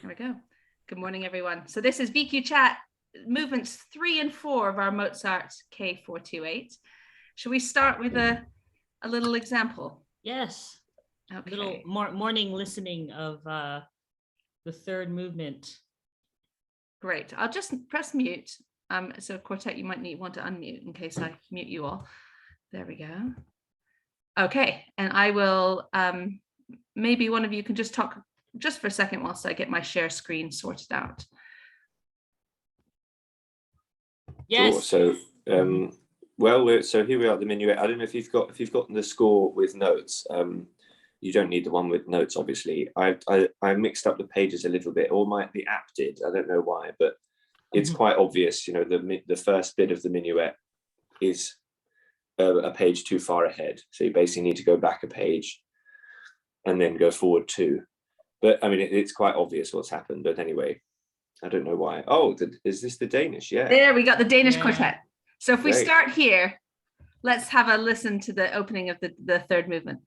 There we go. Good morning, everyone. So this is VQ Chat, movements 3 and 4 of our Mozart K428. Should we start with a little example? Yes. Okay. Little morning listening of the third movement. Great. I'll just press mute. So quartet, you might want to unmute in case I mute you all. There we go. Okay, and I will, maybe one of you can just talk just for a second whilst I get my share screen sorted out. Yes. Sure. So, so here we are at the minuet. I don't know if you've gotten the score with notes. You don't need the one with notes, obviously. I mixed up the pages a little bit, or the app did. I don't know why, but it's quite obvious. You know, the first bit of the minuet is a page too far ahead. So you basically need to go back a page and then go forward 2. But I mean, it's quite obvious what's happened. But anyway, I don't know why. Oh, is this the Danish? Yeah. There we got the Danish quartet. So if we Great. start here, let's have a listen to the opening of the third movement.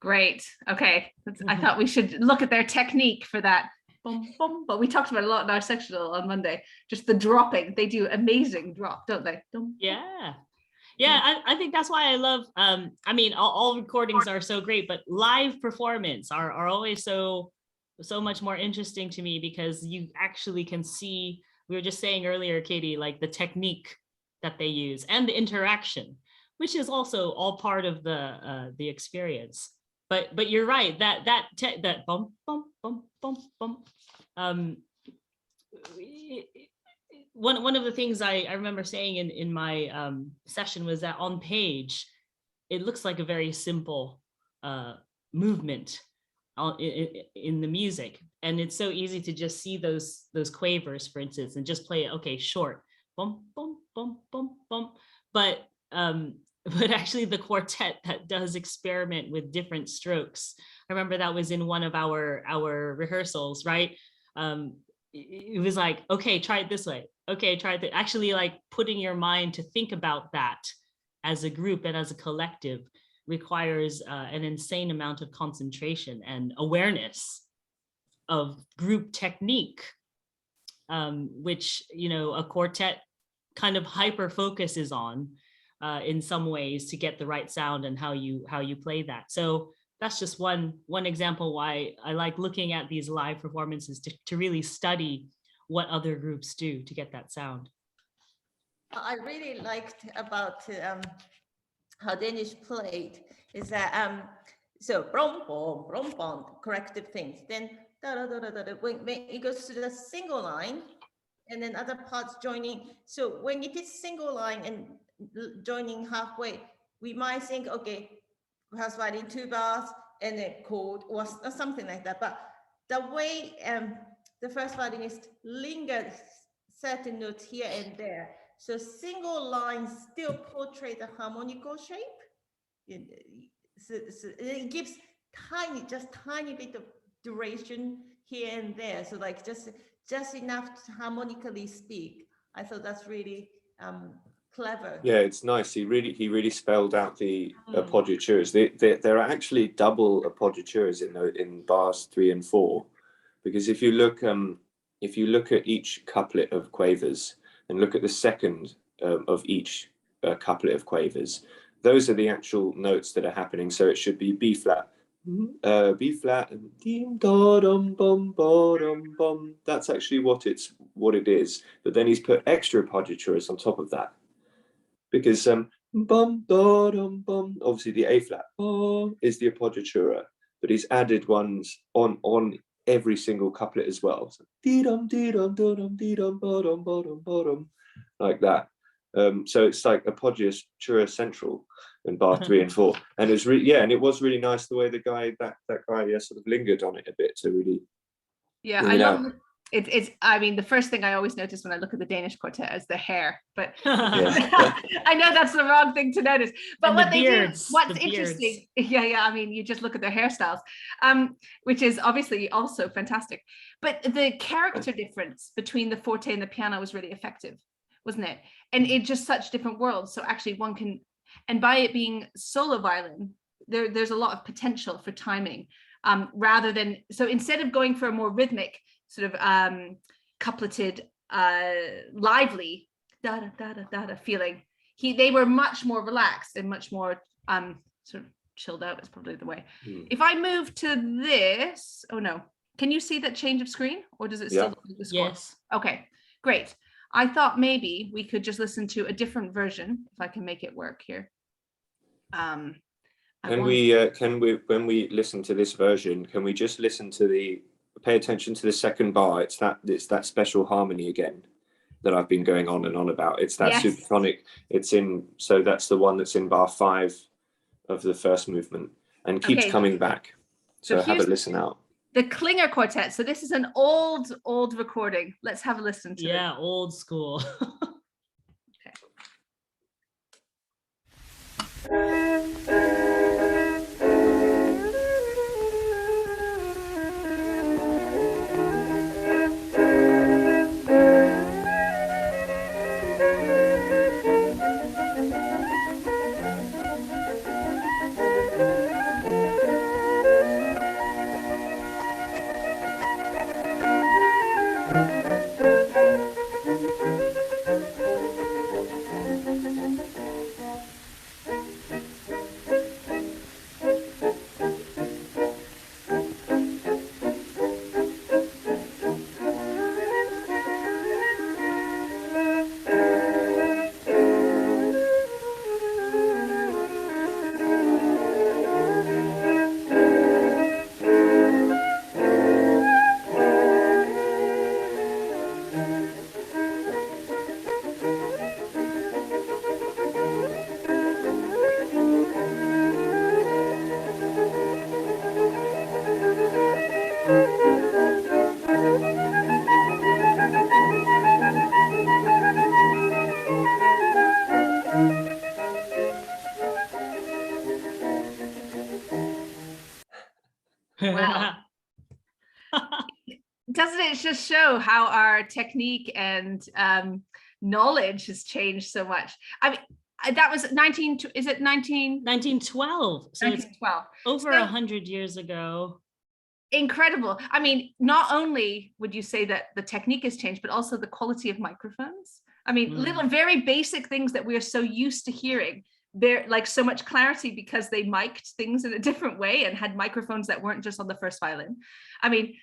Great. Okay. I thought we should look at their technique for that. Boom, boom. But we talked about it a lot in our sectional on Monday. Just the dropping. They do amazing drop, don't they? Yeah. Yeah, I think that's why I love, I mean, all recordings are so great, but live performance are always so much more interesting to me, because you actually can see, we were just saying earlier, Katie, like the technique that they use and the interaction, which is also all part of the experience. But you're right, that bump, bump, bump, bump, bump. One of the things I remember saying in my session was that on page, it looks like a very simple movement in the music, and it's so easy to just see those quavers, for instance, and just play it, okay, short, bump, bump, bump, bump, bump. But actually the quartet that does experiment with different strokes. I remember that was in one of our rehearsals, right? It was like, okay, try it this way. Okay, try it. Actually, like putting your mind to think about that as a group and as a collective requires an insane amount of concentration and awareness of group technique, which, you know, a quartet kind of hyper focuses on in some ways to get the right sound and how you play that. So that's just one example why I like looking at these live performances, to really study what other groups do to get that sound. I really liked about how Danish played is that so brom bom brom bom, corrective things, then da da da da da, when it goes to the single line and then other parts joining. So when it is single line and joining halfway, we might think, okay, perhaps writing 2 bars and a chord or something like that. But the way the first violinist lingers certain notes here and there, so single lines still portray the harmonical shape. So it gives just tiny bit of duration here and there. So like just enough to harmonically speak. I thought that's really clever. Yeah, it's nice. He really spelled out the appoggiaturas. There are actually double appoggiaturas in bars 3 and 4, because if you look at each couplet of quavers and look at the second of each couplet of quavers, those are the actual notes that are happening. So it should be B flat, B flat, and dim da dum bum ba dum bum. That's actually what it is. But then he's put extra appoggiaturas on top of that, because bum da dum bum, obviously the A flat is the appoggiatura, but he's added ones on every single couplet as well. So dee dum dee dum dee dum bottom bottom, like that. So it's like appoggiatura central in bar 3 and 4, and it's and it was really nice the way that guy sort of lingered on it a bit to really. I love it. I mean, the first thing I always notice when I look at the Danish quartet is the hair, but I know that's the wrong thing to notice. But And what the they beards, do, what's the interesting, I mean, you just look at their hairstyles, which is obviously also fantastic. But the character difference between the forte and the piano was really effective, wasn't it? And it's just such different worlds. So actually one can, and by it being solo violin, there's a lot of potential for timing. Rather than, so instead of going for a more rhythmic sort of coupleted, lively da da da da da da feeling, they were much more relaxed and much more sort of chilled out is probably the way. If I move to this, oh no, can you see that change of screen, or does it still look like the score? Yes. Okay, great. I thought maybe we could just listen to a different version if I can make it work here. Can we when we listen to this version, can we just listen to pay attention to the second bar? It's that special harmony again that I've been going on and on about. It's that supertonic. So that's the one that's in bar 5 of the first movement and keeps coming back. So have a listen out. The Klinger Quartet. So this is an old recording. Let's have a listen to it. Yeah, old school. Wow. Doesn't it just show how our technique and knowledge has changed so much? I mean, that was 1912. So 1912. It's over 100 years ago. Incredible. I mean, not only would you say that the technique has changed, but also the quality of microphones. I mean, little very basic things that we are so used to hearing. They're like so much clarity because they mic'd things in a different way and had microphones that weren't just on the first violin. I mean,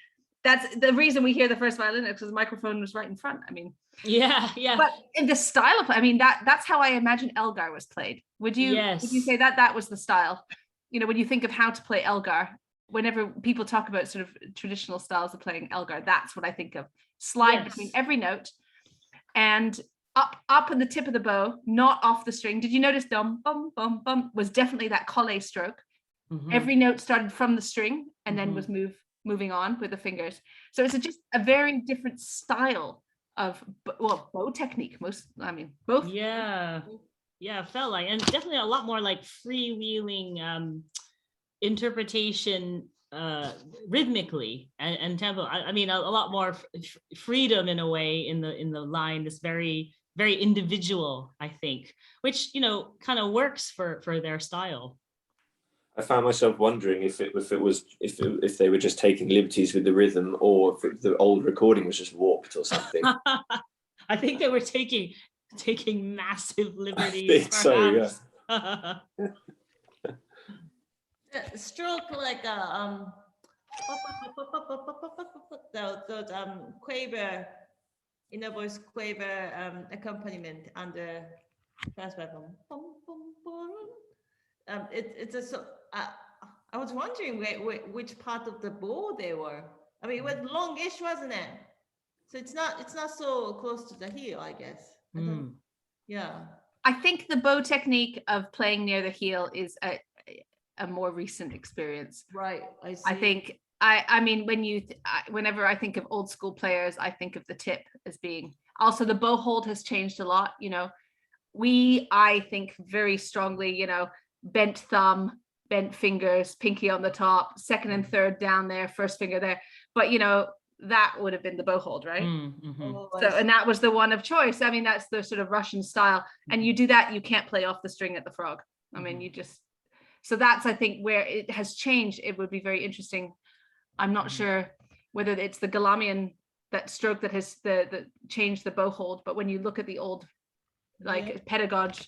that's the reason we hear the first violin, because the microphone was right in front. I mean, yeah. But in the style of, I mean, that's how I imagine Elgar was played. Would you say that was the style? You know, when you think of how to play Elgar, whenever people talk about sort of traditional styles of playing Elgar, that's what I think of. Slide between every note and up in the tip of the bow, not off the string. Did you notice dum bum bum bum was definitely that colle stroke? Every note started from the string and then was moving on with the fingers. So it's just a very different style of bow technique. Both. Yeah, it felt like, and definitely a lot more like freewheeling interpretation rhythmically and tempo. I mean, a lot more freedom in a way in the line. This very very individual, I think, which, you know, kind of works for their style. I found myself wondering if they were just taking liberties with the rhythm, or if the old recording was just warped or something. I think they were taking massive liberties. I think so, yeah. Stroke like those quaver, inner voice quaver accompaniment under fast bum, bum, bum, bum. It's a so I was wondering which part of the bow they were. I mean, it was longish, wasn't it? So it's not so close to the heel, I guess. Yeah. I think the bow technique of playing near the heel is a more recent experience. Right. I see. I think I mean, whenever I think of old school players, I think of the tip as being, also the bow hold has changed a lot. You know, I think very strongly, you know, bent thumb, bent fingers, pinky on the top, second and third down there, first finger there. But, you know, that would have been the bow hold, right? Oh, So, and that was the one of choice. I mean, that's the sort of Russian style. And you do that, you can't play off the string at the frog. I mean, you just, so that's, I think, where it has changed. It would be very interesting. I'm not sure whether it's the Galamian, that stroke that has the changed the bow hold, but when you look at the old, like pedagogical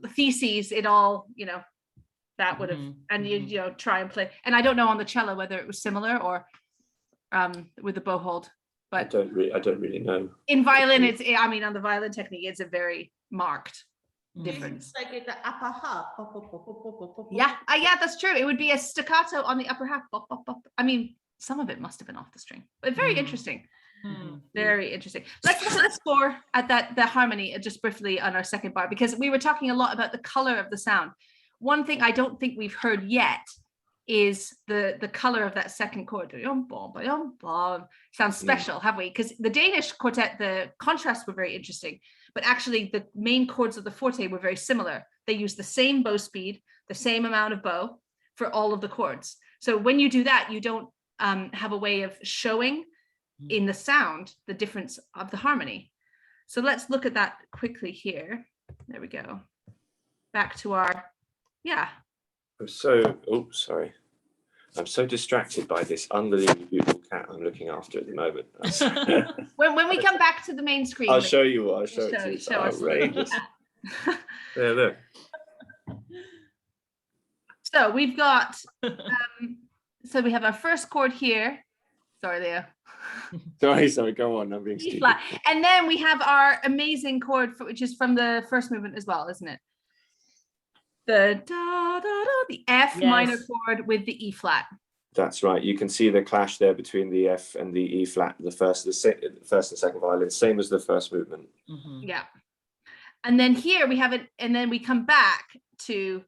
theses, it all, you know, that would have, and you know, try and play. And I don't know on the cello whether it was similar or with the bow hold, but I don't really know. In violin, it's, I mean, on the violin technique, it's a very marked difference. Like the upper half. Yeah, yeah, that's true. It would be a staccato on the upper half. I mean, some of it must have been off the string, but very interesting. Very interesting. Let's look at the score at the harmony just briefly on our second bar, because we were talking a lot about the color of the sound. One thing I don't think we've heard yet is the color of that second chord. Sounds special, have we? Because the Danish quartet, the contrasts were very interesting, but actually the main chords of the forte were very similar. They use the same bow speed, the same amount of bow for all of the chords. So when you do that, you don't have a way of showing in the sound the difference of the harmony. So let's look at that quickly here. There we go. Back to our, Sorry. I'm so distracted by this unbelievably beautiful cat I'm looking after at the moment. when we come back to the main screen, I'll show you what I'll show it to you. Show us. Outrageous. There, look. So we've got, so we have our first chord here. Sorry, Leo. Sorry, go on. I'm being E stupid. flat. And then we have our amazing chord, which is from the first movement as well, isn't it? The da, da, da, the F minor chord with the E flat. That's right. You can see the clash there between the F and the E flat, the first and second violin, same as the first movement. Yeah. And then here we have it, and then we come back to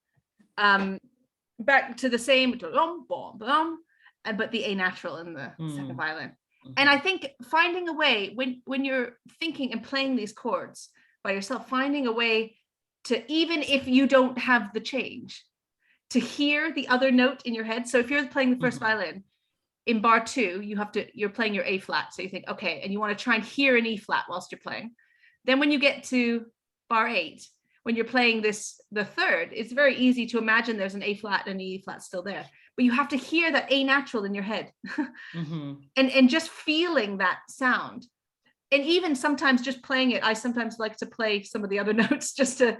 the same, but the A natural in the second violin. And I think finding a way, when you're thinking and playing these chords by yourself, finding a way to, even if you don't have the change, to hear the other note in your head. So if you're playing the first violin, in bar 2, you're playing your A flat. So you think, okay, and you want to try and hear an E flat whilst you're playing. Then when you get to bar 8, when you're playing the third, it's very easy to imagine there's an A flat and an E flat still there. But you have to hear that A natural in your head and just feeling that sound. And even sometimes just playing it, I sometimes like to play some of the other notes just to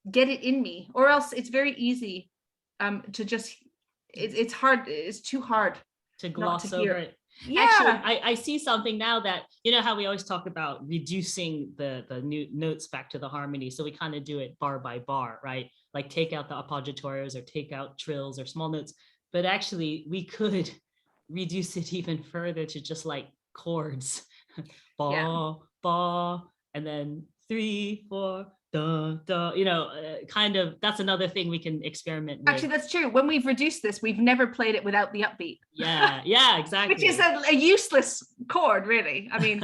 get it in me, or else it's very easy to just, it's hard, it's too hard to gloss over it. Yeah. Actually, I see something now that, you know how we always talk about reducing the new notes back to the harmony. So we kind of do it bar by bar, right? Like take out the appoggiatorias or take out trills or small notes. But actually we could reduce it even further to just like chords. Ba, ba, and then 3, 4, da, da, you know, kind of, that's another thing we can experiment with. Actually, that's true. When we've reduced this, we've never played it without the upbeat. Yeah, exactly. Which is a useless chord, really. I mean,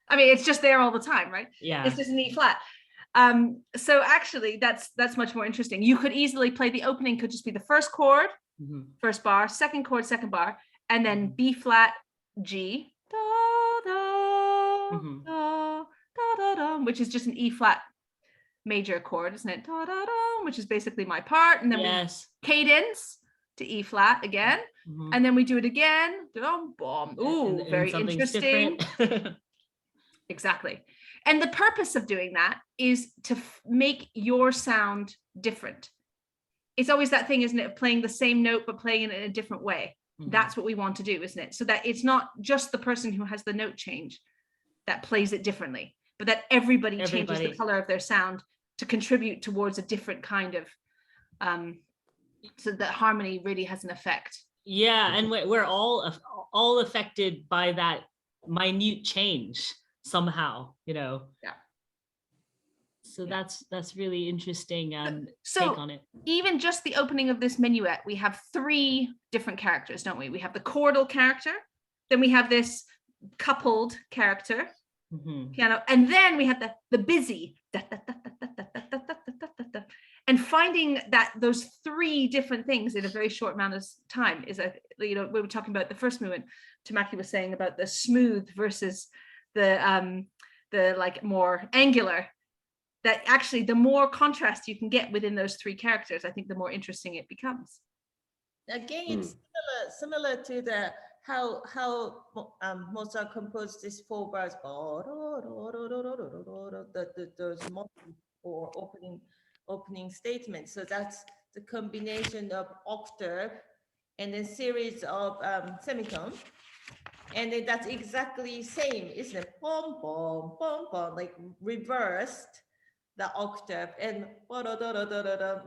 it's just there all the time, right? Yeah. It's just an E flat. So actually, that's much more interesting. You could easily play, the opening could just be the first chord, first bar, second chord, second bar, and then B flat, G, da, da, da, da da, which is just an E flat major chord, isn't it? Da da da, which is basically my part, and then Yes. we cadence to E flat again, and then we do it again. Dum, bum. Ooh, And very something's interesting. different. Exactly. And the purpose of doing that is to make your sound different. It's always that thing, isn't it, of playing the same note but playing it in a different way. That's what we want to do, isn't it? So that it's not just the person who has the note change that plays it differently, but that everybody changes the color of their sound to contribute towards a different kind of so that harmony really has an effect. Yeah, and we're all affected by that minute change somehow, you know. Yeah. So that's really interesting so take on it. Even just the opening of this minuet, we have 3 different characters, don't we? We have the chordal character, then we have this coupled character, piano, and then we have the busy, and finding that those 3 different things in a very short amount of time is we were talking about the first movement. Tamaki was saying about the smooth versus the like more angular. That actually, the more contrast you can get within those 3 characters, I think the more interesting it becomes. Again, it's similar to the how Mozart composed these 4 bars, those motif or opening statements. So that's the combination of octave and a series of semitones. And then that's exactly same, isn't it? Pom, pom, pom, pom, like reversed the octave, and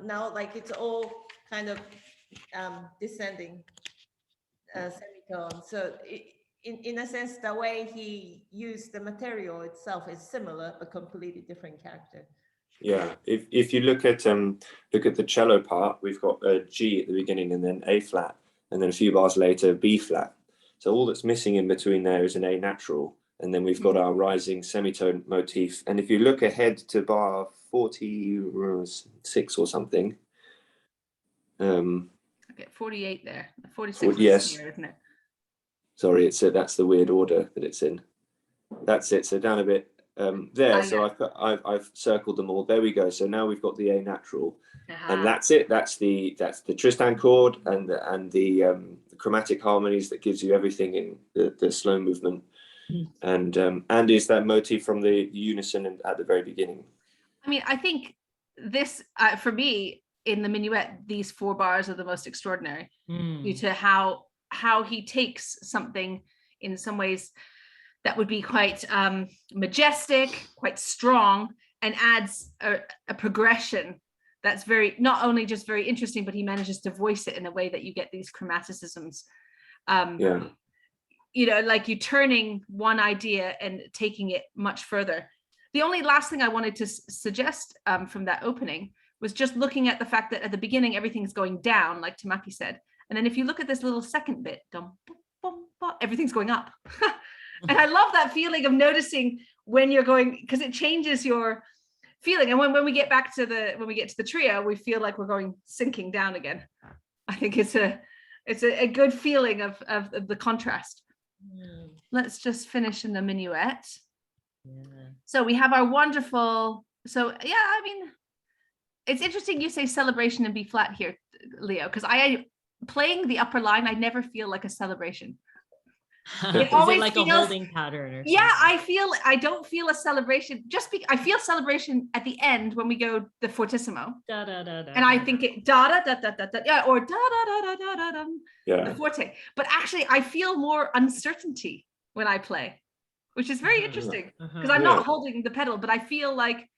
now like it's all kind of descending semitone. So in a sense, the way he used the material itself is similar, but completely different character. Yeah, if you look at the cello part, we've got a G at the beginning and then A flat, and then a few bars later B flat. So all that's missing in between there is an A natural, and then we've got our rising semitone motif. And if you look ahead to bar 46 or something, okay, 48 there, 46 yes, here, isn't it? Sorry, that's the weird order that it's in. That's it. So down a bit there. So I've circled them all. There we go. So now we've got the A natural, and that's it. That's the Tristan chord and the chromatic harmonies that gives you everything in the slow movement, and is that motif from the unison and at the very beginning. I mean, I think this for me in the minuet, these 4 bars are the most extraordinary due to how he takes something in some ways that would be quite majestic, quite strong, and adds a progression that's not only just very interesting, but he manages to voice it in a way that you get these chromaticisms. Like you turning one idea and taking it much further. The only last thing I wanted to suggest from that opening was just looking at the fact that at the beginning, everything's going down, like Tamaki said. And then if you look at this little second bit, everything's going up. And I love that feeling of noticing when you're going, because it changes your feeling. And when we get to the trio, we feel like we're going sinking down again. I think it's a good feeling of the contrast. Let's just finish in the minuet. So we have our wonderful, I mean, it's interesting you say celebration and B flat here, Leo, because playing the upper line, I never feel like a celebration. It always like feels, a holding pattern or something. Yeah, I don't feel a celebration. I feel celebration at the end when we go the fortissimo. Da, da, da, da, and I think it da da da da da da, yeah, or da da da da da da da, yeah, the forte. But actually, I feel more uncertainty when I play, which is very interesting because I'm not holding the pedal, but I feel like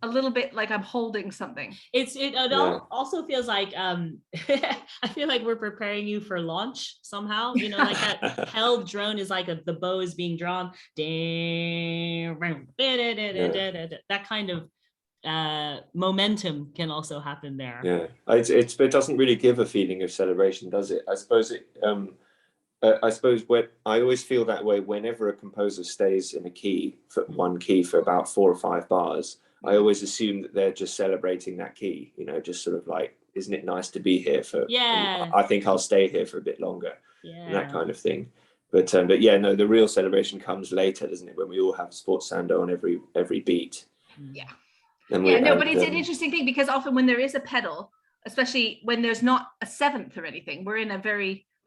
a little bit like I'm holding something. It also feels like I feel like we're preparing you for launch somehow, like that held drone is like the bow is being drawn, that kind of momentum can also happen there. It doesn't really give a feeling of celebration, does it? I suppose when I always feel that way whenever a composer stays in a key for one key for about 4 or 5 bars. I always assume that they're just celebrating that key, just sort of like, isn't it nice to be here for, I think I'll stay here for a bit longer, and that kind of thing. But yeah, no, the real celebration comes later, doesn't it? When we all have sforzando on every beat. Yeah. And Yeah, no, but it's an interesting thing because often when there is a pedal, especially when there's not a seventh or anything, we're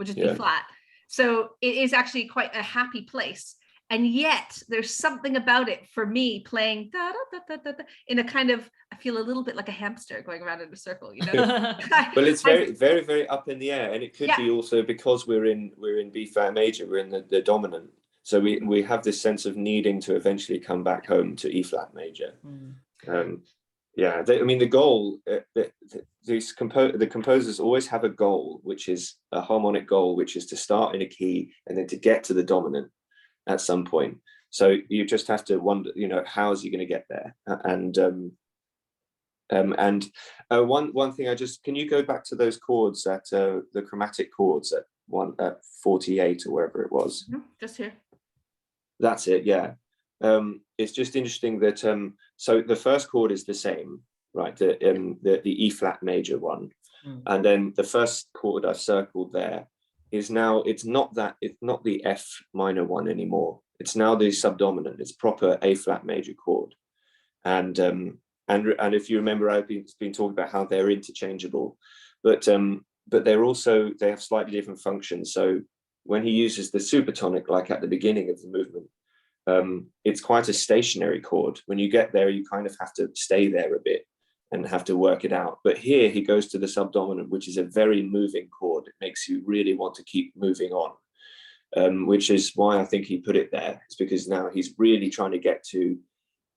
just B flat. So it is actually quite a happy place. And yet there's something about it for me playing da, da, da, da, da, in a kind of, I feel a little bit like a hamster going around in a circle, you know. Well, it's very, very, very up in the air, and it could be also because we're in B flat major, we're in the dominant, so we have this sense of needing to eventually come back home to E flat major. Yeah, I mean, the goal, the composers always have a goal, which is a harmonic goal, which is to start in a key and then to get to the dominant at some point. So you just have to wonder, you know, how is he going to get there? One thing, can you go back to those chords the chromatic chords at 48 or wherever it was? Just here. That's it. Yeah. It's just interesting that so the first chord is the same, right? The E flat major one, and then the first chord I've circled there is now, it's not the F minor one anymore. It's now the subdominant. It's proper A flat major chord, and if you remember, I've been talking about how they're interchangeable, but they have slightly different functions. So when he uses the supertonic, like at the beginning of the movement, it's quite a stationary chord. When you get there, you kind of have to stay there a bit and have to work it out. But here he goes to the subdominant, which is a very moving chord. It makes you really want to keep moving on, which is why I think he put it there. It's because now he's really trying to get to,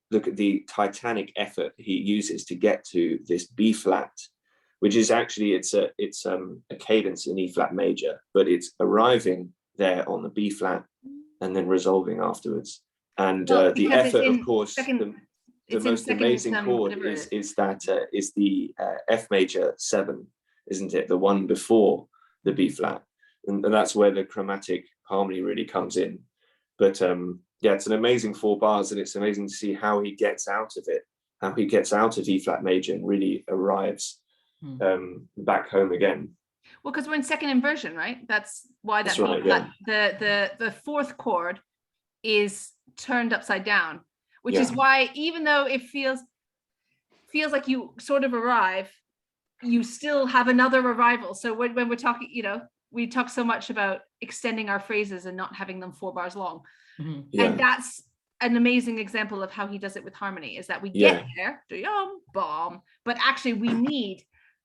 look at the titanic effort he uses to get to this B flat, which is actually, it's a cadence in E flat major, but it's arriving there on the B flat and then resolving afterwards. And the effort, of course, the most amazing chord is the F major 7, isn't it? The one before the B flat, and that's where the chromatic harmony really comes in. But yeah, it's an amazing 4 bars, and it's amazing to see how he gets out of it, how he gets out of E flat major and really arrives back home again. Well, because we're in second inversion, right? That's why that's right, yeah. The fourth chord is turned upside down, which is why, even though it feels like you sort of arrive, you still have another arrival. So when we're talking, you know, we talk so much about extending our phrases and not having them 4 bars long. And that's an amazing example of how he does it with harmony, is that we get there, bomb, but actually we need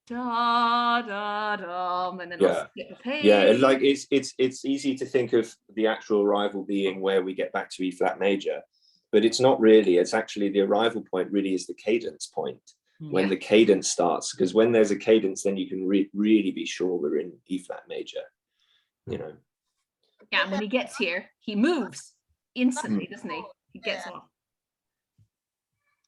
da da da, and then we'll skip a page. Yeah, like it's easy to think of the actual arrival being where we get back to E flat major, but it's not really. It's actually, the arrival point really is the cadence point, when the cadence starts, because when there's a cadence, then you can really be sure we're in E flat major, you know. Yeah, and when he gets here, he moves instantly, doesn't he? He gets off.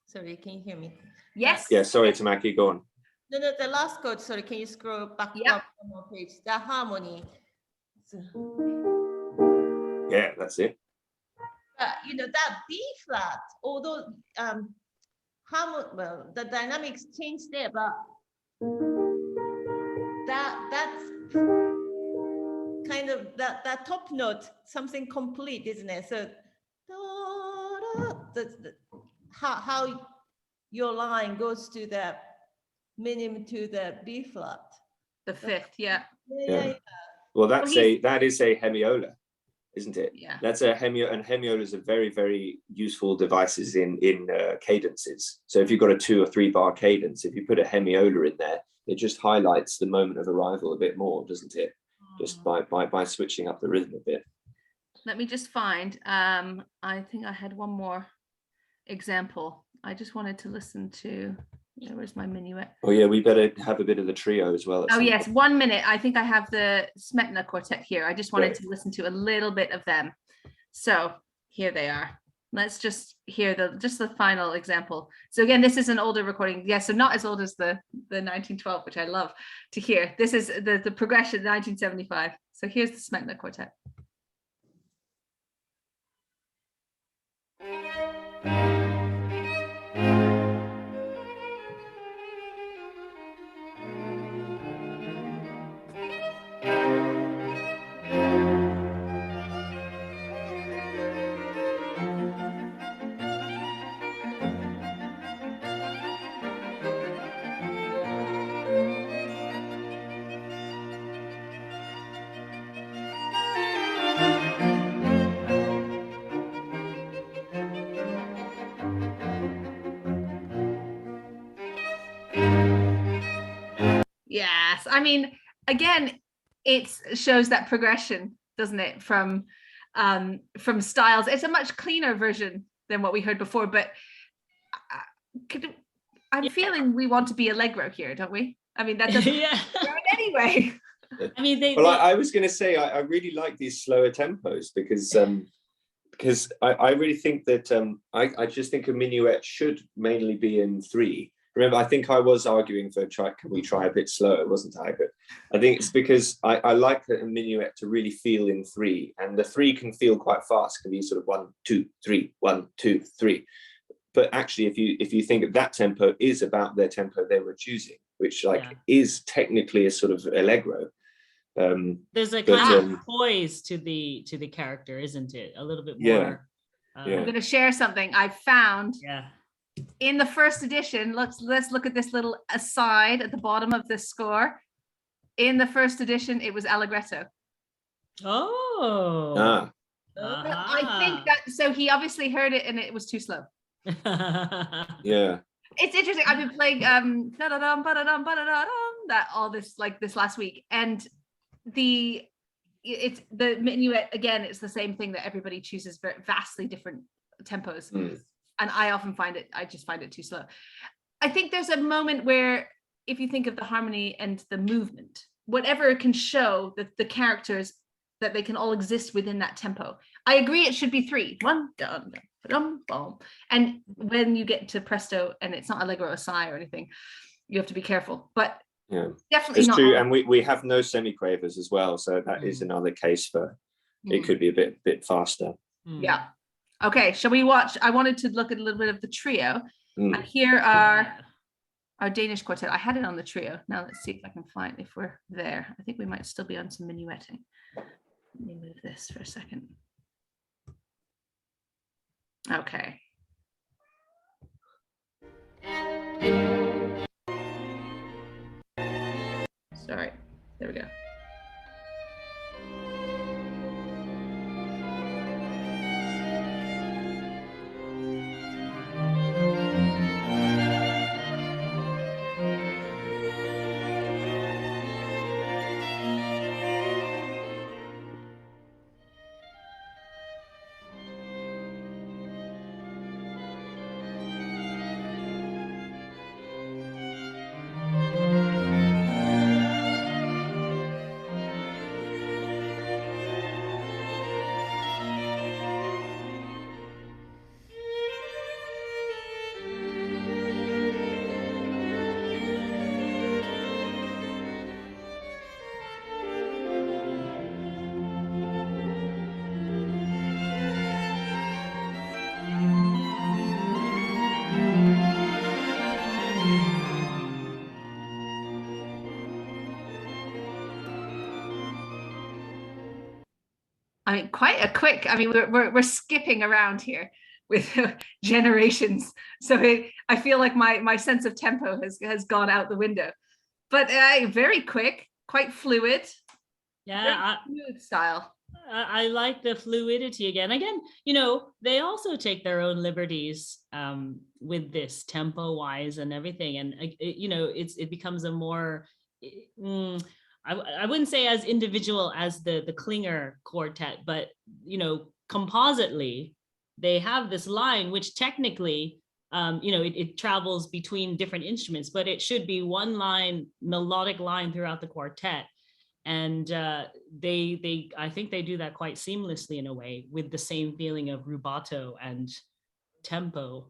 Sorry, can you hear me? Yes. Yeah, sorry, Tamaki, go on. No, the last chord, sorry, can you scroll back one more page? The harmony. Yeah, that's it. You know, that B flat, although the dynamics change there, but that's kind of that top note, something complete, isn't it? So how your line goes to the minimum to the B flat. The 5th, yeah. Well, that is a hemiola, isn't it? Yeah. That's a hemiola, and hemiolas are very, very useful devices in cadences. So if you've got a 2 or 3 bar cadence, if you put a hemiola in there, it just highlights the moment of arrival a bit more, doesn't it? Just by switching up the rhythm a bit. Let me just find, I think I had one more example. I just wanted to listen to, where's my minuet? Oh yeah, we better have a bit of the trio as well. Oh yes, 1 minute. I think I have the Smetana quartet here. I just wanted to listen to a little bit of them. So here they are. Let's just hear the final example. So again, this is an older recording. Yeah, so not as old as the 1912, which I love to hear. This is the progression, 1975. So here's the Smetana quartet. Yes. I mean, again, it shows that progression, doesn't it? From styles. It's a much cleaner version than what we heard before, but I'm feeling we want to be allegro here, don't we? I mean, that doesn't Yeah. anyway. I mean, Well, I was going to say I really like these slower tempos because I really think that I just think a minuet should mainly be in 3. Remember, I think I was arguing for can we try a bit slower, wasn't I? But I think it's because I like a minuet to really feel in 3, and the 3 can feel quite fast, can be sort of 1, 2, 3, 1, 2, 3. But actually, if you think of that tempo is about their tempo they were choosing, which is technically a sort of allegro. There's a kind of poise to the character, isn't it? A little bit more. I'm going to share something I found. Yeah. In the first edition, let's look at this little aside at the bottom of this score. In the first edition, it was allegretto. Oh. Ah. I think that, so he obviously heard it and it was too slow. Yeah. It's interesting. I've been playing that all this last week, and the minuet again. It's the same thing that everybody chooses vastly different tempos, and I often just find it too slow. I think there's a moment where, if you think of the harmony and the movement, whatever can show that the characters, that they can all exist within that tempo. I agree it should be 3. 1, dun, dun, dun, and when you get to presto and it's not allegro assai or anything, you have to be careful. But definitely it's not true, and we have no semiquavers as well, so that is another case for it could be a bit faster. Yeah. Okay, shall we watch? I wanted to look at a little bit of the trio. And here are our Danish quartet. I had it on the trio. Now let's see if I can find, if we're there. I think we might still be on some minuetting. Let me move this for a second. Okay. Sorry, there we go. I mean, quite a quick. I mean, we're skipping around here with generations, so I feel like my sense of tempo has gone out the window. But very quick, quite fluid. Yeah, smooth style. I like the fluidity again. Again, they also take their own liberties with this tempo-wise and everything, and it becomes a more. I wouldn't say as individual as the Klinger quartet, but compositely, they have this line which technically, it travels between different instruments, but it should be one line, melodic line throughout the quartet. And I think they do that quite seamlessly in a way, with the same feeling of rubato and tempo.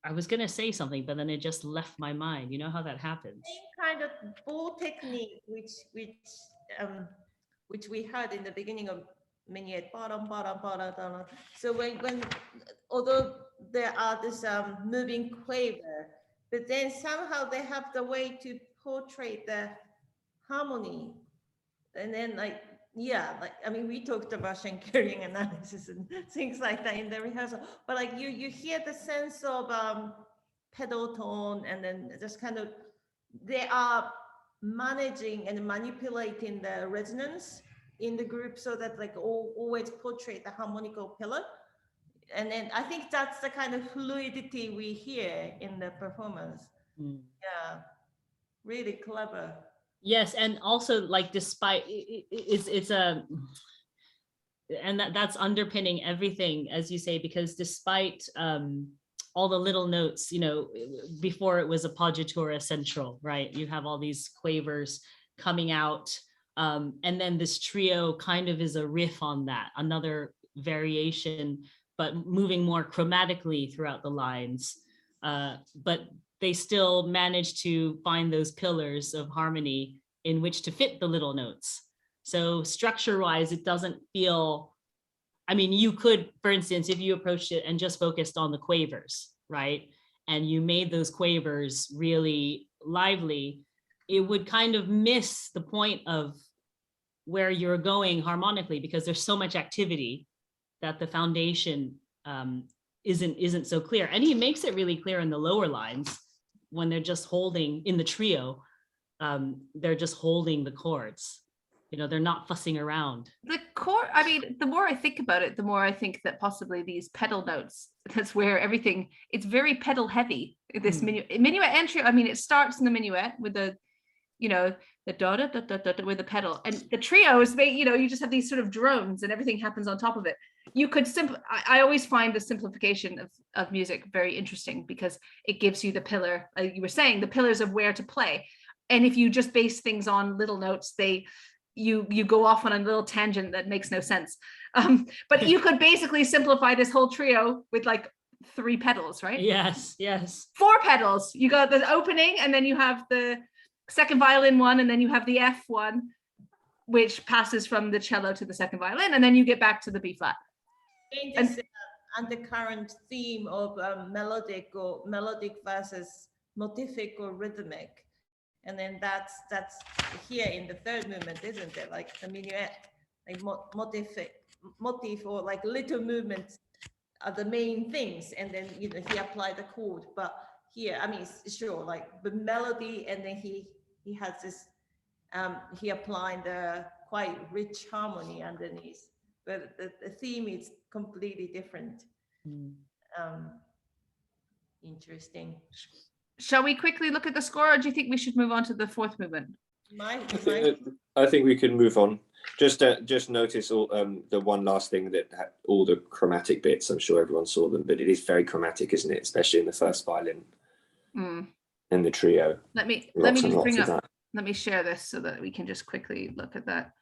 I was gonna say something, but then it just left my mind. You know how that happens. Same kind of bow technique, which we had in the beginning of minuet. So when although there are this moving quaver, but then somehow they have the way to portray the harmony, and then I mean, we talked about Schenkerian analysis and things like that in the rehearsal, but like you hear the sense of pedal tone, and then just kind of they are managing and manipulating the resonance in the group so that like always portray the harmonical pillar. And then I think that's the kind of fluidity we hear in the performance. Yeah, really clever. Yes, and also like despite it's a and that's underpinning everything, as you say, because despite all the little notes, you know, before it was appoggiatura central, right? You have all these quavers coming out, and then this trio kind of is a riff on that, another variation, but moving more chromatically throughout the lines. But they still manage to find those pillars of harmony in which to fit the little notes. So structure-wise, it doesn't feel, I mean, you could, for instance, if you approached it and just focused on the quavers, right? And you made those quavers really lively, it would kind of miss the point of where you're going harmonically, because there's so much activity that the foundation isn't so clear. And he makes it really clear in the lower lines when they're just holding in the trio, they're just holding the chords. You know, they're not fussing around. The chord, I mean, the more I think about it, the more I think that possibly these pedal notes, that's where everything, it's very pedal heavy, this minuet entry. I mean, it starts in the minuet with the, you know, the da da da da da with the pedal, and the trio is made, you know, you just have these sort of drones and everything happens on top of it. You could I always find the simplification of music very interesting, because it gives you the pillar, like you were saying, the pillars of where to play. And if you just base things on little notes, you go off on a little tangent that makes no sense. But you could basically simplify this whole trio with like 3 pedals, right? Yes, yes. 4 pedals. You got the opening, and then you have the second violin one, and then you have the F one, which passes from the cello to the second violin, and then you get back to the B flat. This undercurrent theme of melodic versus motivic or rhythmic. And then that's here in the third movement, isn't it? Like the minuet, like motif or like little movements are the main things. And then, you know, he applied the chord. But here, I mean, sure, like the melody, and then he has this, he applied the quite rich harmony underneath. But the theme is completely different. Interesting. Shall we quickly look at the score, or do you think we should move on to the fourth movement? I think we can move on. Just notice all the one last thing, that all the chromatic bits. I'm sure everyone saw them, but it is very chromatic, isn't it? Especially in the first violin and the trio. Let me share this so that we can just quickly look at that,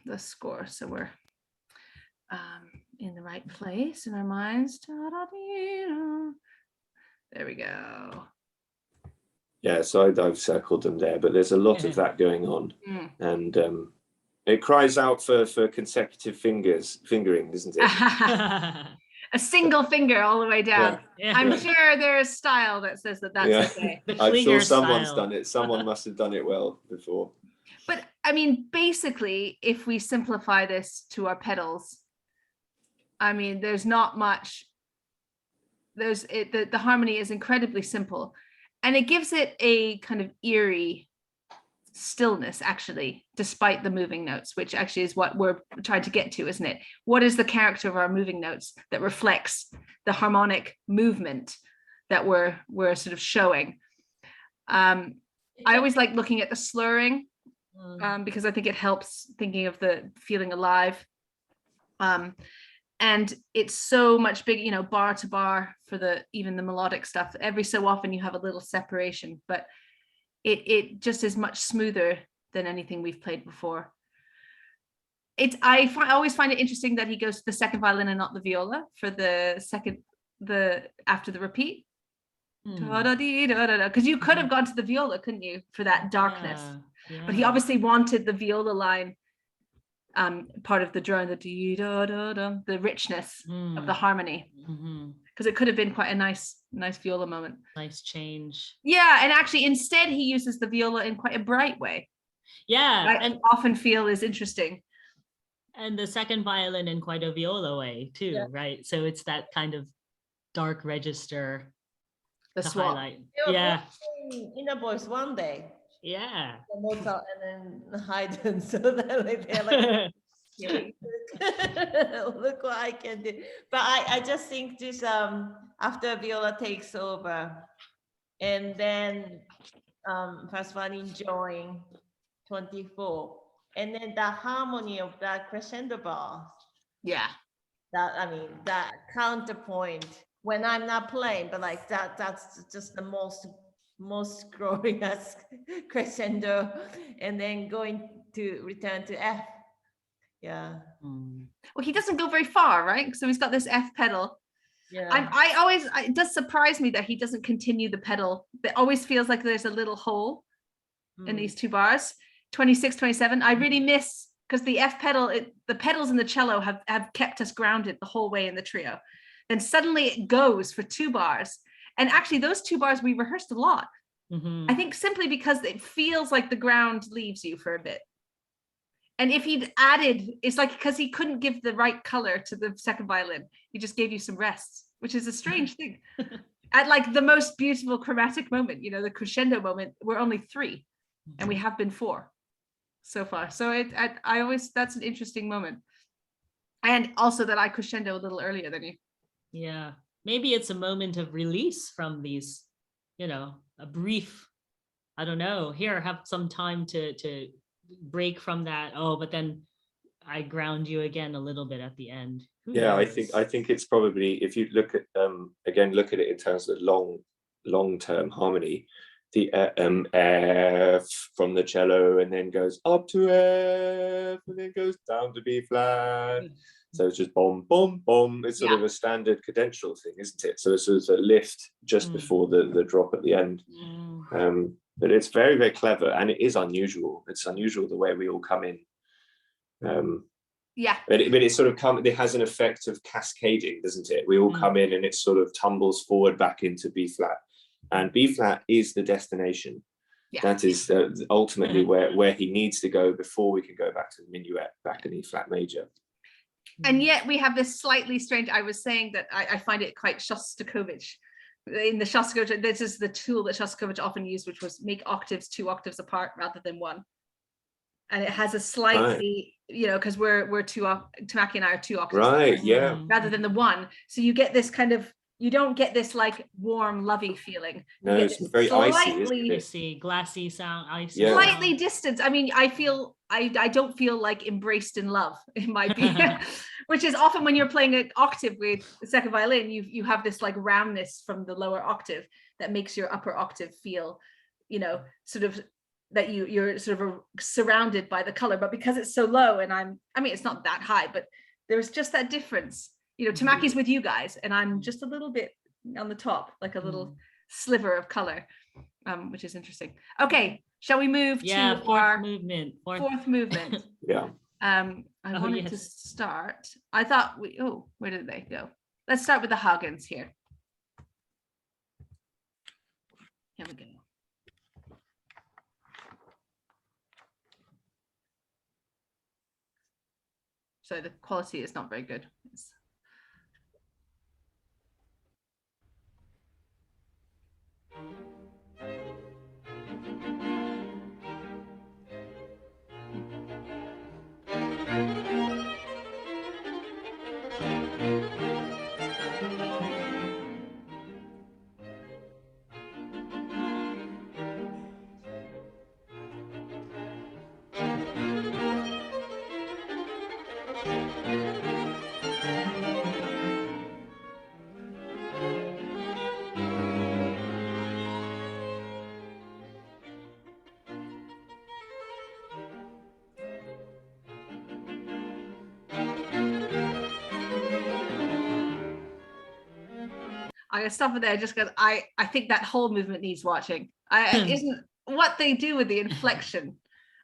the score. So we're in the right place in our minds. There we go. Yeah, so I've circled them there, but there's a lot of that going on, and it cries out for consecutive fingering, isn't it? A single finger all the way down. Yeah. I'm sure there's style that says that that's okay. I'm sure someone's done it. Someone must have done it well before. But I mean, basically, if we simplify this to our pedals, I mean, there's not much. The harmony is incredibly simple, and it gives it a kind of eerie stillness, actually, despite the moving notes, which actually is what we're trying to get to, isn't it? What is the character of our moving notes that reflects the harmonic movement that we're sort of showing? I always like looking at the slurring, because I think it helps thinking of the feeling alive. And it's so much bigger, you know, bar to bar for even the melodic stuff. Every so often you have a little separation, but it just is much smoother than anything we've played before. I always find it interesting that he goes to the second violin and not the viola for after the repeat. Because you could have gone to the viola, couldn't you, for that darkness? Yeah. But he obviously wanted the viola line, part of the drone, the richness of the harmony, because it could have been quite a nice viola moment. Nice change. Yeah, and actually instead he uses the viola in quite a bright way. Yeah, I often feel is interesting. And the second violin in quite a viola way too, right? So it's that kind of dark register. The swap. Highlight. Yeah. Inner Voice one day. Yeah. Mozart and then Haydn, so that they're like, look what I can do. But I just think this after viola takes over, and then first one enjoying 24, and then the harmony of that crescendo bar. Yeah. That, I mean, that counterpoint when I'm not playing, but like that's just the most glorious crescendo, and then going to return to F. Yeah. Well, he doesn't go very far, right? So he's got this F pedal. Yeah. I always, it does surprise me that he doesn't continue the pedal. It always feels like there's a little hole in these two bars. 26, 27. I really miss, because the F pedal, the pedals in the cello have kept us grounded the whole way in the trio. Then suddenly it goes for 2 bars. And actually those 2 bars we rehearsed a lot. I think simply because it feels like the ground leaves you for a bit. And if he'd added, it's like, because he couldn't give the right color to the second violin, he just gave you some rests, which is a strange thing. At like the most beautiful chromatic moment, you know, the crescendo moment, we're only 3 and we have been 4 so far. So I always, that's an interesting moment. And also that I crescendo a little earlier than you. Yeah, maybe it's a moment of release from these, you know, a brief, I don't know, here, have some time to break from that. Oh, but then I ground you again a little bit at the end. Yeah, I think it's probably, if you look at again, look at it in terms of long-term harmony, the F from the cello and then goes up to F and then goes down to B flat. So it's just boom, boom, boom. It's sort of a standard cadential thing, isn't it? So it's a lift just before the drop at the end. But it's very, very clever, and it is unusual. It's unusual the way we all come in. Yeah. But it sort of it has an effect of cascading, doesn't it? We all come in and it sort of tumbles forward back into B flat. And B flat is the destination. Yeah. That is ultimately where he needs to go before we can go back to the minuet, back in E flat major. And yet we have this slightly strange, I was saying that I find it quite Shostakovich. In the Shostakovich, this is the tool that Shostakovich often used, which was make octaves 2 octaves apart rather than 1. And it has a slightly, you know, because we're Tamaki and I are 2 octaves right, yeah, rather than the 1. So you get this kind of, you don't get this like warm, lovey feeling. No, it's very icy, glassy sound, icy. Yeah. Slightly distant. I mean, I feel I don't feel like embraced in love. It might be, which is often when you're playing an octave with the second violin, you have this like roundness from the lower octave that makes your upper octave feel, you know, sort of that you're sort of surrounded by the color. But because it's so low, and I mean, it's not that high, but there's just that difference. You know, Tamaki's with you guys, and I'm just a little bit on the top, like a little sliver of color, which is interesting. Okay, shall we move to our fourth movement? Yeah. I wanted to start. I thought where did they go? Let's start with the Hagens here. Here we go. So the quality is not very good. I'm gonna stop it there just because I think that whole movement needs watching. Isn't what they do with the inflection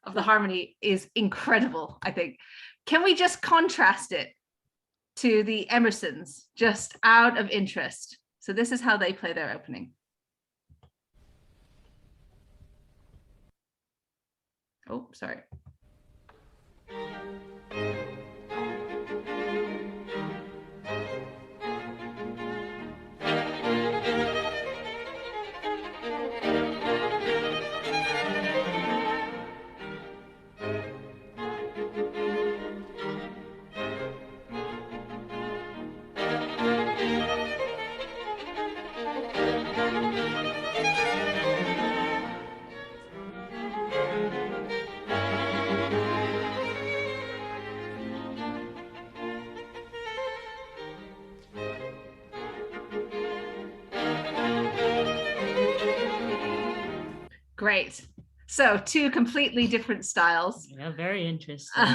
of the harmony is incredible, I think. Can we just contrast it to the Emersons, just out of interest? So this is how they play their opening. Oh, sorry. Great. So 2 completely different styles. Yeah, very interesting.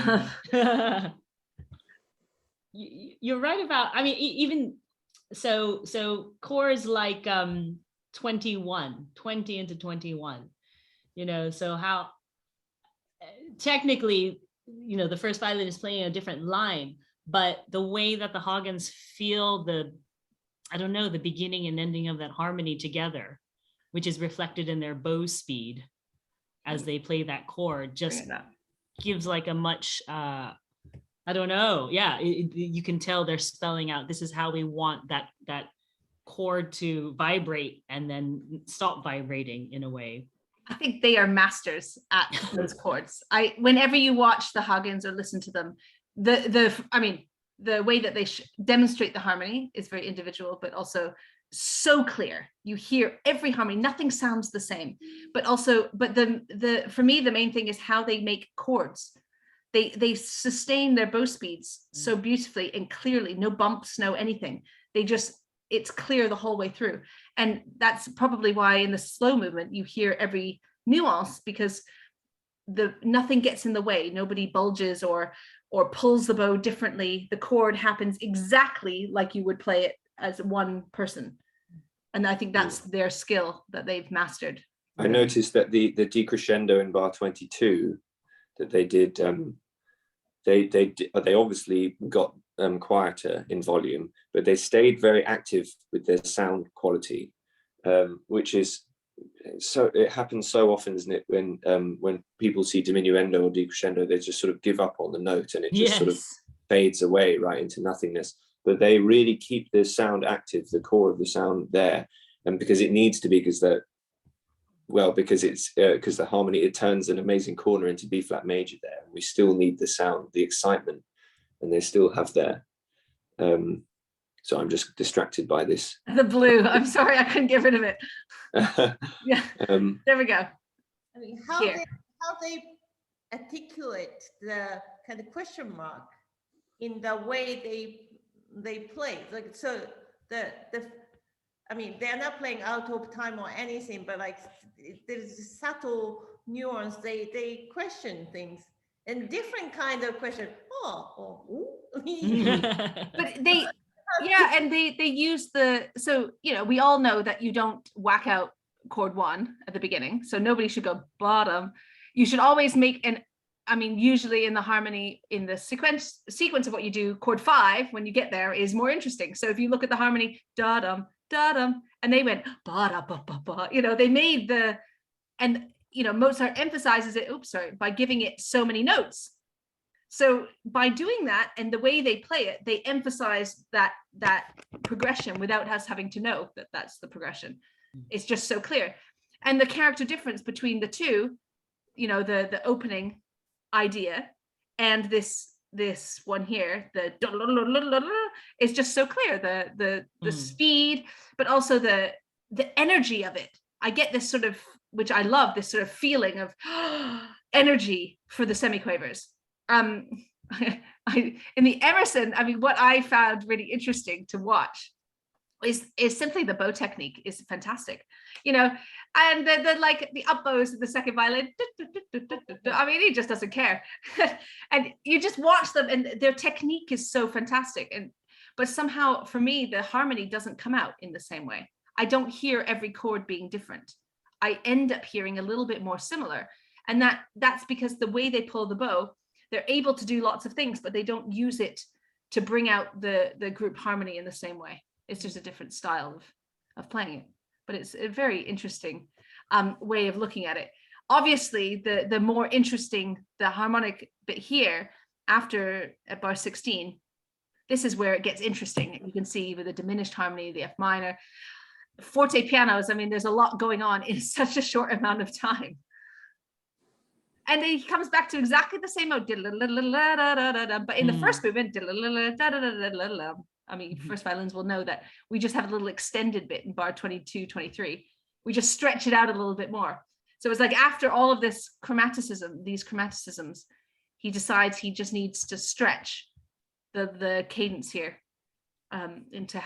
You're right about, I mean, even so chords like 21, 20 into 21, you know, so how technically, you know, the first violin is playing a different line, but the way that the Hagens feel the, I don't know, the beginning and ending of that harmony together, which is reflected in their bow speed as they play that chord, just gives like a much, I don't know. Yeah, you can tell they're spelling out, this is how we want that chord to vibrate and then stop vibrating in a way. I think they are masters at those chords. Whenever you watch the Hagens or listen to them, the way that they demonstrate the harmony is very individual, but also so clear. You hear every harmony, nothing sounds the same. But for me, the main thing is how they make chords. They sustain their bow speeds so beautifully and clearly, no bumps, no anything. It's clear the whole way through. And that's probably why in the slow movement, you hear every nuance, because nothing gets in the way. Nobody bulges or pulls the bow differently. The chord happens exactly like you would play it as one person. And I think that's their skill that they've mastered. I noticed that the decrescendo in bar 22 that they did, they obviously got quieter in volume, but they stayed very active with their sound quality, which is so, it happens so often, isn't it, when people see diminuendo or decrescendo, they just sort of give up on the note and it just sort of fades away right into nothingness. But they really keep the sound active, the core of the sound there, and because it needs to be, because the harmony, it turns an amazing corner into B flat major there, and we still need the sound, the excitement, and they still have their so I'm just distracted by this. The blue, I'm sorry, I couldn't get rid of it. Yeah, there we go. I mean, how they articulate the kind of question mark in the way they play. Like, so I mean, they're not playing out of time or anything, but like there's a subtle nuance. They question things and different kind of question. But they use so, you know, we all know that you don't whack out chord 1 at the beginning, so nobody should go bottom. You should always make usually in the harmony, in the sequence of what you do, chord 5 when you get there is more interesting. So if you look at the harmony, da dum da dum, and they went ba da ba ba ba, you know, they made Mozart emphasizes it by giving it so many notes. So by doing that and the way they play it, they emphasize that progression without us having to know that that's the progression. It's just so clear. And the character difference between the two, you know, the opening idea and this one here, the is just so clear. The speed, but also the energy of it. I get this sort of, which I love, this sort of feeling of energy for the semiquavers. In the Emerson, I mean, what I found really interesting to watch is simply the bow technique is fantastic, you know, and the up bows of the second violin. I mean, he just doesn't care, and you just watch them, and their technique is so fantastic. But somehow, for me, the harmony doesn't come out in the same way. I don't hear every chord being different. I end up hearing a little bit more similar, and that's because the way they pull the bow, they're able to do lots of things, but they don't use it to bring out the group harmony in the same way. It's just a different style of playing it, but it's a very interesting way of looking at it. Obviously, the more interesting the harmonic bit here after at bar 16, this is where it gets interesting. You can see with the diminished harmony, the F minor, forte pianos. I mean, there's a lot going on in such a short amount of time. And then he comes back to exactly the same note, but in the first movement, I mean, first violins will know that we just have a little extended bit in bar 22, 23. We just stretch it out a little bit more. So it's like after all of these chromaticisms, he decides he just needs to stretch the cadence here into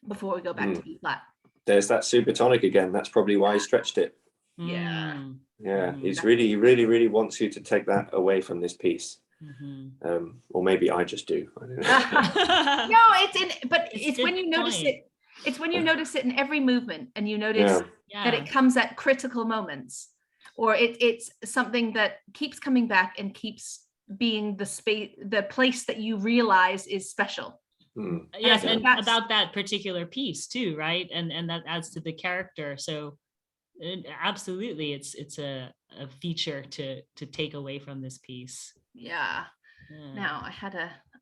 before we go back to B flat. There's that supertonic again. That's probably why he stretched it. Yeah. Mm, Yeah, Mhm. he really wants you to take that away from this piece. mhm. Or maybe I just do. I don't know. No, it's in, but it's when good you notice point. it. It's when you notice it in every movement, and you notice Yeah. that it comes at critical moments, or it's something that keeps coming back and keeps being the space, the place that you realize is special. Mm. Yes, think and that's- about that particular piece too, right? And that adds to the character. So absolutely, it's a feature to take away from this piece. Yeah. Yeah. Now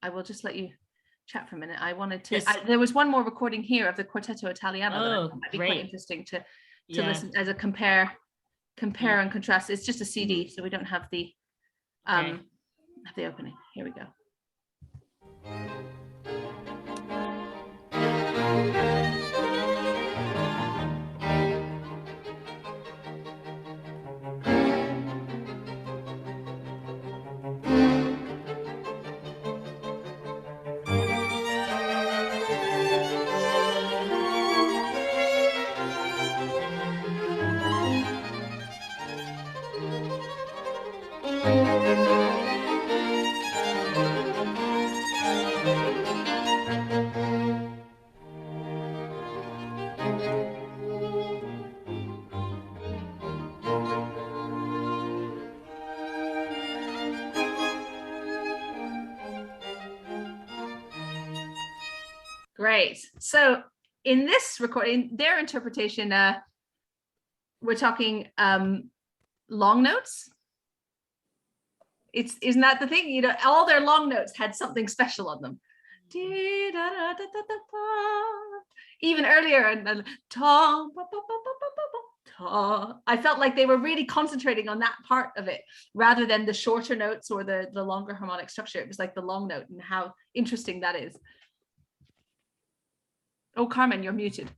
I will just let you chat for a minute. I wanted to, This- there was one more recording here of the Quartetto Italiano that I Oh, thought might be quite great. interesting to Yeah. listen as a compare and contrast. It's just a CD, so we don't have the Okay. have the opening. Here we go. Great. So in this recording, their interpretation, we're talking long notes. Isn't that the thing? You know, all their long notes had something special on them. Even earlier, and ta, I felt like they were really concentrating on that part of it rather than the shorter notes or the longer harmonic structure. It was like the long note and how interesting that is. Oh, Carmen, you're muted.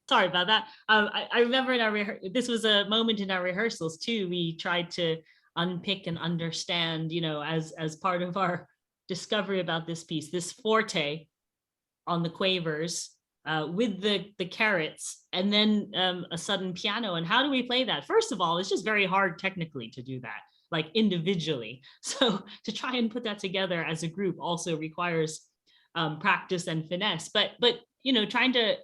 Sorry about that. I remember in our this was a moment in our rehearsals too. We tried to unpick and understand, you know, as part of our discovery about this piece, this forte on the quavers with the carrots, and then a sudden piano. And how do we play that? First of all, it's just very hard technically to do that, like individually. So to try and put that together as a group also requires practice and finesse. But you know, trying to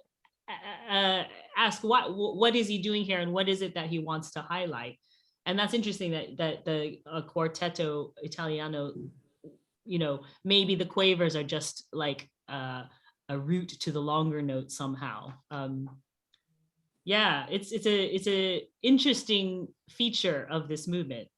ask what is he doing here and what is it that he wants to highlight. And that's interesting that the Quartetto Italiano, you know, maybe the quavers are just like a route to the longer note somehow. Yeah, it's a interesting feature of this movement.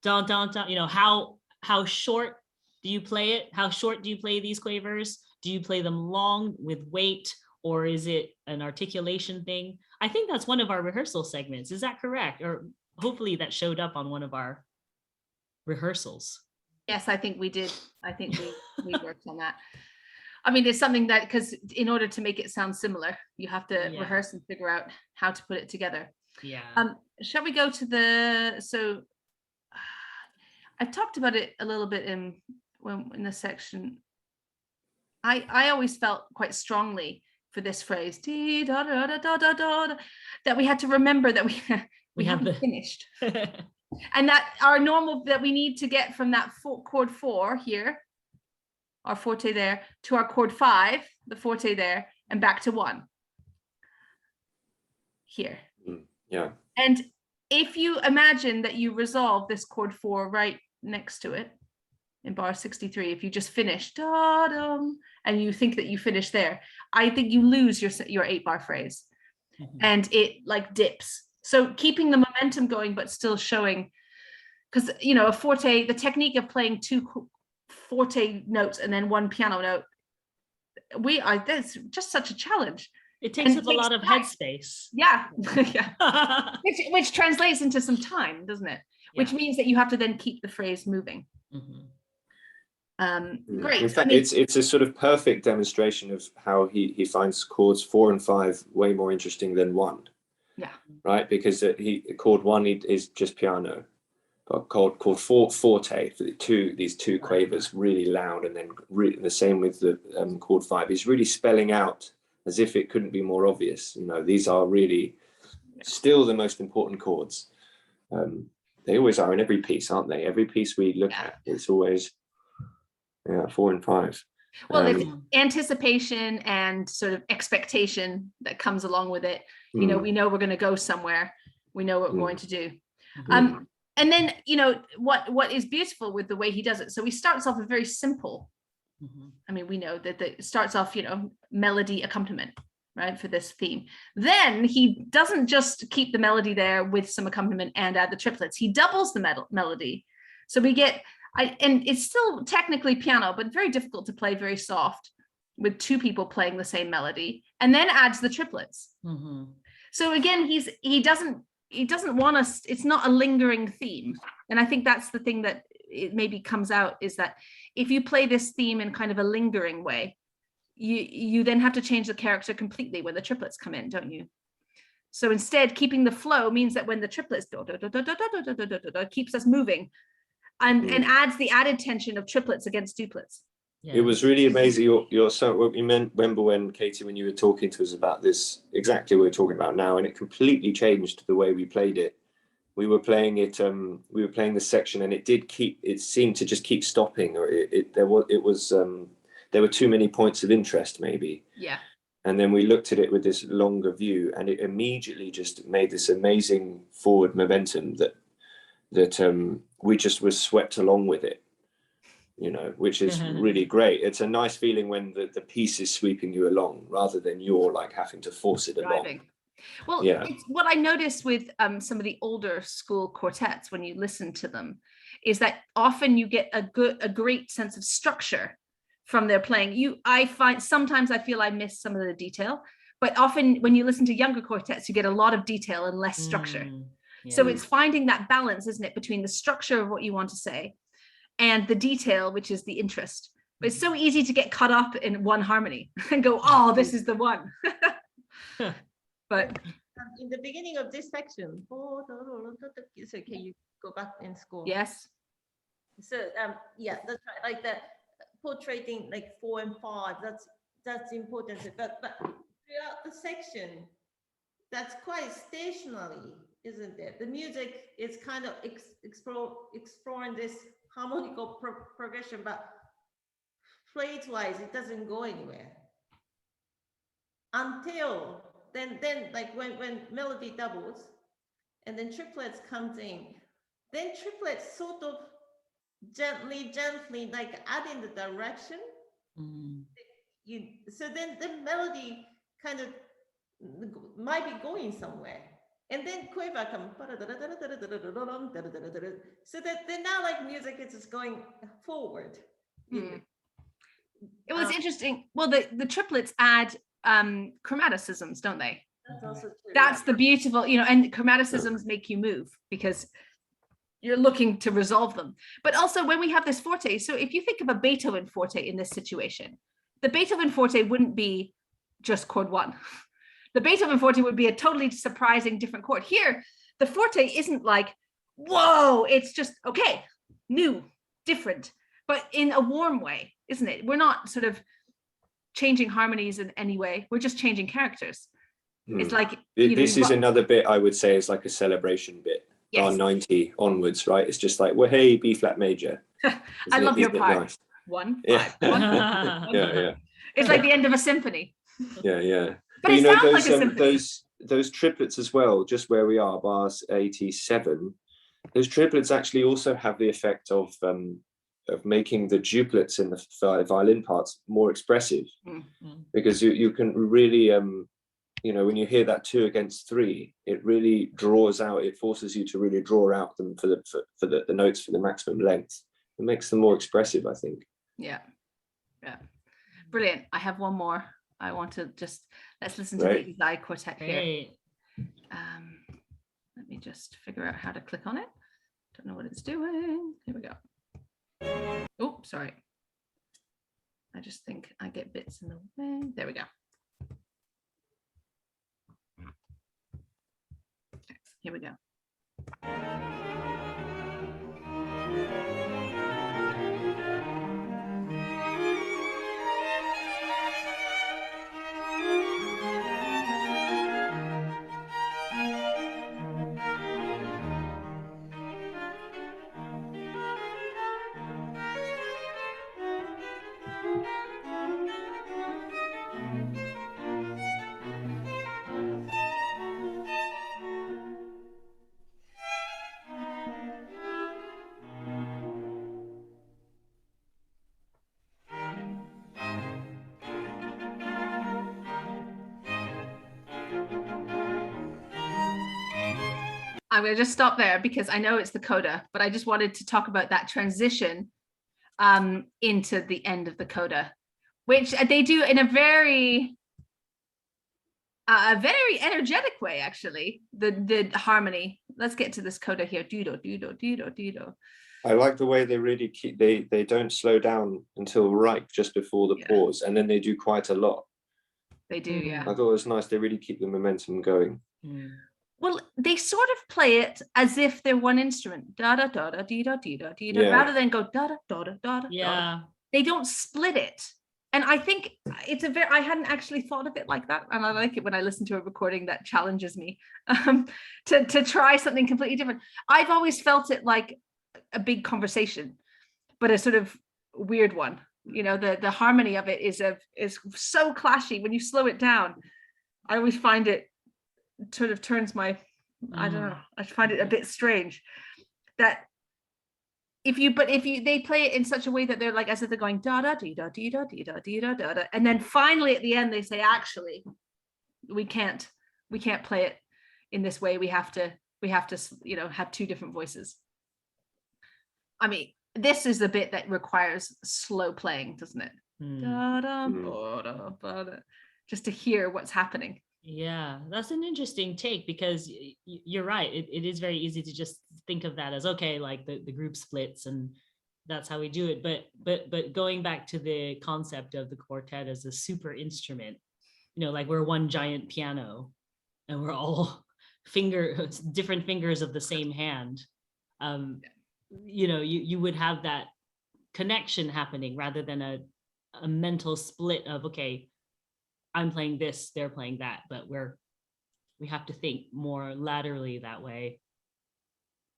Dun, dun, dun, you know, how short do you play it? How short do you play these quavers? Do you play them long with weight, or is it an articulation thing? I think that's one of our rehearsal segments. Is that correct? Or hopefully that showed up on one of our rehearsals. Yes, I think we did. I think we worked on that. I mean, it's something that, because in order to make it sound similar, you have to rehearse and figure out how to put it together. Yeah. Shall we go to the, so I've talked about it a little bit in the section. I always felt quite strongly for this phrase, that we had to remember that we haven't finished. And that our normal, that we need to get from that chord 4 here, our forte there, to our chord 5, the forte there, and back to 1 here. Yeah. And if you imagine that you resolve this chord 4 right next to it in bar 63, if you just finish da-dum, and you think that you finish there, I think you lose your 8-bar phrase. And it like dips. So keeping the momentum going, but still showing, because, you know, a forte, the technique of playing 2 forte notes and then 1 piano note, that's just such a challenge. It takes up a lot of headspace. Yeah. Yeah. Which translates into some time, doesn't it? Which means that you have to then keep the phrase moving. Great. In fact, it's a sort of perfect demonstration of how he finds chords 4 and 5 way more interesting than 1. Yeah. Right, because chord 1 is just piano, but chord 4 forte, these two quavers really loud, and then the same with the chord 5. He's really spelling out as if it couldn't be more obvious. You know, these are really still the most important chords. They always are in every piece, aren't they? Every piece we look at, it's always 4 and 5. Well, it's anticipation and sort of expectation that comes along with it. You know, we know we're going to go somewhere. We know what we're going to do. And then, you know, what is beautiful with the way he does it. So he starts off with very simple. I mean, we know that it starts off, you know, melody accompaniment, right, for this theme. Then he doesn't just keep the melody there with some accompaniment and add the triplets. He doubles the melody. So we get, and it's still technically piano, but very difficult to play very soft with two people playing the same melody, and then adds the triplets. So again, he doesn't want us, it's not a lingering theme. And I think that's the thing that it maybe comes out, is that if you play this theme in kind of a lingering way, you then have to change the character completely when the triplets come in, don't you? So instead, keeping the flow means that when the triplets keeps us moving, and adds the added tension of triplets against duplets. It was really amazing. Your son, what you meant, remember when, Katie, when you were talking to us about this, exactly what we're talking about now, and it completely changed the way we played it. We were playing it, we were playing this section, and it seemed to just keep stopping, or there were too many points of interest, maybe. Yeah. And then we looked at it with this longer view, and it immediately just made this amazing forward momentum that we just was swept along with it, you know, which is really great. It's a nice feeling when the piece is sweeping you along rather than you're like having to force it along. Well, it's what I noticed with some of the older school quartets, when you listen to them, is that often you get a great sense of structure from their playing. I find sometimes I feel I miss some of the detail, but often when you listen to younger quartets, you get a lot of detail and less structure. So it's finding that balance, isn't it, between the structure of what you want to say and the detail, which is the interest. But it's so easy to get caught up in one harmony and go, oh, this is the one. But in the beginning of this section, so can you go back in score? Yes. So yeah, that's right. Like the portraying like 4 and 5, that's important. But throughout the section, that's quite stationary, isn't it? The music is kind of exploring this harmonical progression, but phrase-wise, it doesn't go anywhere until then like when melody doubles and then triplets comes in, then triplets sort of gently like adding the direction. So then the melody kind of might be going somewhere, and then quiver comes, so that then now like music is just going forward. It was interesting. Well, the triplets add chromaticisms, don't they? That's also true. That's the beautiful, you know, and chromaticisms make you move because you're looking to resolve them. But also when we have this forte, so if you think of a Beethoven forte in this situation, the Beethoven forte wouldn't be just chord 1. The Beethoven forte would be a totally surprising different chord. Here, the forte isn't like, whoa, it's just, okay, new, different, but in a warm way, isn't it? We're not sort of changing harmonies in any way. We're just changing characters. It's like, this is another bit I would say is like a celebration bit. Yes. R90 onwards, right? It's just like, well, hey, B flat major. I love your part. Nice? 1, 5, Yeah. 1. Yeah. It's like the end of a symphony. Yeah. But it you know, sounds like a symphony. those triplets as well, just where we are, bars 87, those triplets actually also have the effect of making the duplets in the violin parts more expressive, because you can really you know, when you hear that 2 against 3, it really draws out, it forces you to really draw out them for the notes for the maximum length. It makes them more expressive, I think. Yeah. Brilliant. I have one more. I want to let's listen to the Izai quartet here. Let me just figure out how to click on it. Don't know what it's doing. Here we go. Oh, sorry. I just think I get bits in the way. There we go. Here we go. I'm going to just stop there because I know it's the coda, but I just wanted to talk about that transition into the end of the coda, which they do in a very energetic way, actually. The harmony. Let's get to this coda here. Dido, dido, dido, dido. I like the way they really keep, they don't slow down until right just before the pause, and then they do quite a lot. They do, yeah. I thought it was nice. They really keep the momentum going. Well, they sort of play it as if they're one instrument, da da da da dee da dee da dee da, rather than go da da da da da da. Yeah. They don't split it, and I think it's a very. I hadn't actually thought of it like that, and I like it when I listen to a recording that challenges me to try something completely different. I've always felt it like a big conversation, but a sort of weird one. You know, the harmony of it is so clashy. When you slow it down, I always find it sort of turns my, I don't know, I find it a bit strange that if you they play it in such a way that they're like as if they're going da da dee da dee da dee da dee da da da, and then finally at the end they say, actually we can't play it in this way, we have to you know, have two different voices. I mean, this is the bit that requires slow playing, doesn't it? Da, da, ba, da, ba, da, just to hear what's happening. Yeah, that's an interesting take, because you're right. It is very easy to just think of that as, okay, like the group splits and that's how we do it. But going back to the concept of the quartet as a super instrument, you know, like we're one giant piano and we're all different fingers of the same hand. You know, you would have that connection happening rather than a mental split of, okay, I'm playing this, they're playing that, but we have to think more laterally that way.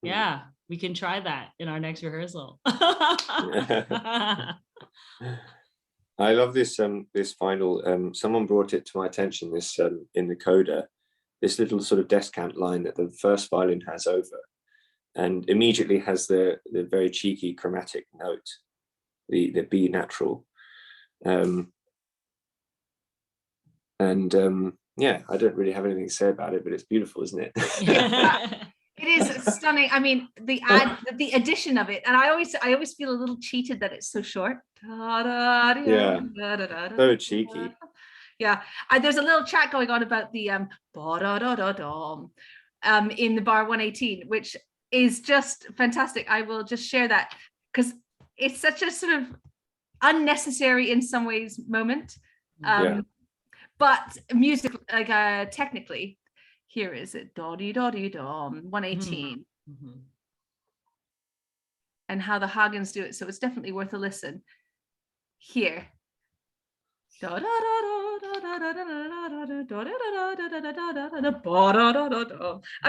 Yeah, we can try that in our next rehearsal. I love this this final, someone brought it to my attention, this in the coda, this little sort of descant line that the first violin has over, and immediately has the very cheeky chromatic note, the B natural. Yeah, I don't really have anything to say about it, but it's beautiful, isn't it? It is stunning. I mean, the addition of it, and I always feel a little cheated that it's so short. Yeah, so cheeky. Yeah, there's a little chat going on about the in the bar 118, which is just fantastic. I will just share that because it's such a sort of unnecessary in some ways moment. But music, like technically, here is it, doddy doddy dom 118, and how the Hagens do it. So it's definitely worth a listen. Here. I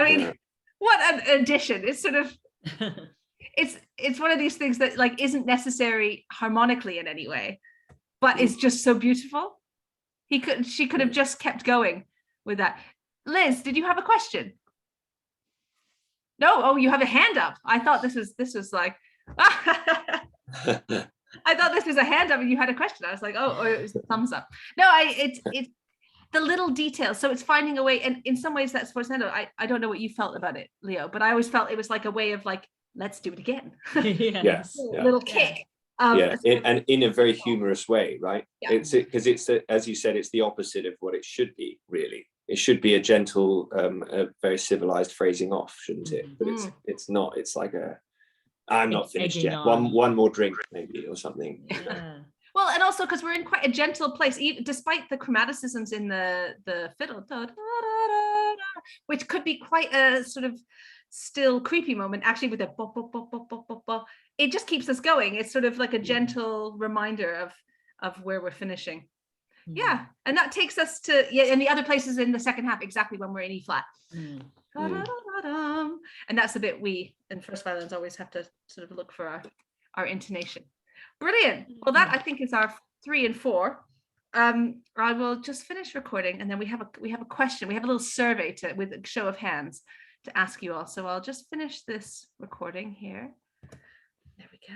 mean, what an addition! It's sort of, it's one of these things that like isn't necessary harmonically in any way, but it's just so beautiful. She could have just kept going with that. Liz, did you have a question? No. Oh, you have a hand up. I thought this was like I thought this was a hand up and you had a question. I was like, oh, it was a thumbs up. No, it's the little details. So it's finding a way, and in some ways that's sforzando. I don't know what you felt about it, Leo, but I always felt it was like a way of like, let's do it again. Yes. Little kick. And in a very humorous way, right? Yeah. It's because it's as you said, it's the opposite of what it should be. Really, it should be a gentle, a very civilized phrasing off, shouldn't it? But it's not. It's like I'm not finished yet. One more drink, maybe, or something. Yeah. Well, and also because we're in quite a gentle place, even despite the chromaticisms in the fiddle, which could be quite a sort of still creepy moment. Actually, with the bop, bop, bop, bop, bop, bop, bop, it just keeps us going. It's sort of like a gentle reminder of where we're finishing. Yeah, and that takes us to and the other places in the second half, exactly when we're in E flat. And that's the bit we and first violins always have to sort of look for our intonation. Brilliant. Well, that I think is our 3 and 4. I will just finish recording, and then we have a question. We have a little survey with a show of hands to ask you all. So I'll just finish this recording here. There we go.